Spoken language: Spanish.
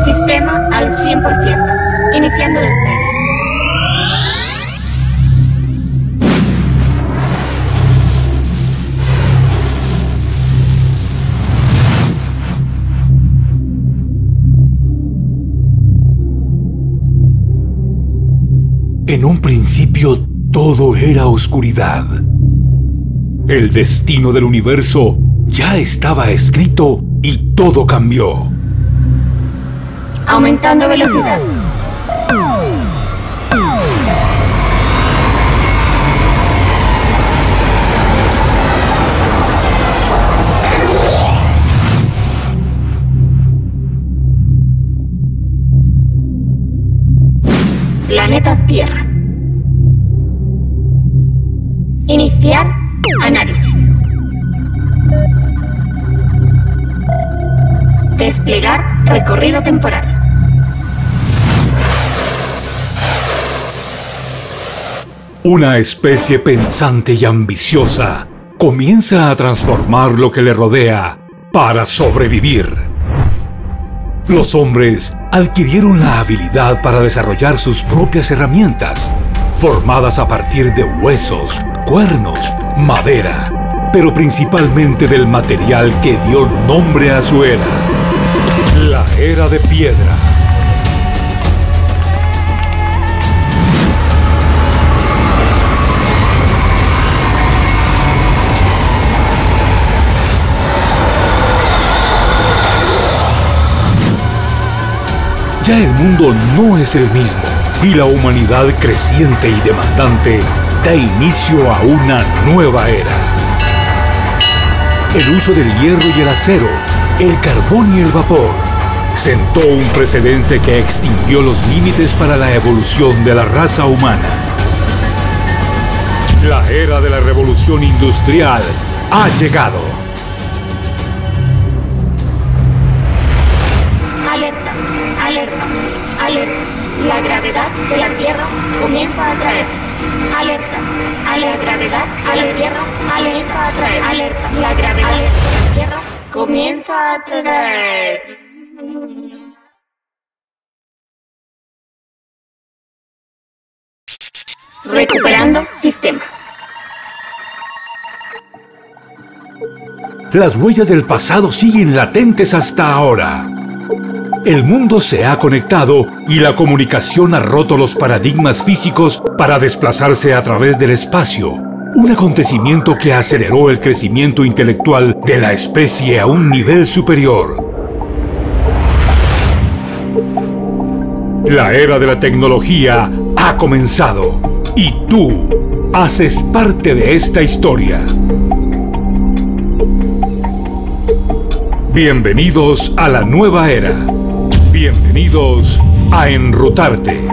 Sistema al 100%. Iniciando despegue. En un principio todo era oscuridad. El destino del universo ya estaba escrito y todo cambió. Aumentando velocidad. Planeta Tierra. Iniciar análisis. Desplegar recorrido temporal. Una especie pensante y ambiciosa comienza a transformar lo que le rodea para sobrevivir. Los hombres adquirieron la habilidad para desarrollar sus propias herramientas, formadas a partir de huesos, cuernos, madera, pero principalmente del material que dio nombre a su era, la Era de Piedra. Ya el mundo no es el mismo y la humanidad creciente y demandante da inicio a una nueva era. El uso del hierro y el acero, el carbón y el vapor, sentó un precedente que extinguió los límites para la evolución de la raza humana. La era de la revolución industrial ha llegado. Alerta, alerta, alerta. La gravedad de la Tierra comienza a atraer. Alerta, alerta, gravedad a la Tierra comienza a atraer. Alerta, la gravedad de la Tierra comienza a atraer. Recuperando sistema. Las huellas del pasado siguen latentes hasta ahora. El mundo se ha conectado y la comunicación ha roto los paradigmas físicos para desplazarse a través del espacio. Un acontecimiento que aceleró el crecimiento intelectual de la especie a un nivel superior. La era de la tecnología ha comenzado y tú haces parte de esta historia. Bienvenidos a la nueva era. Bienvenidos a Enrutarte.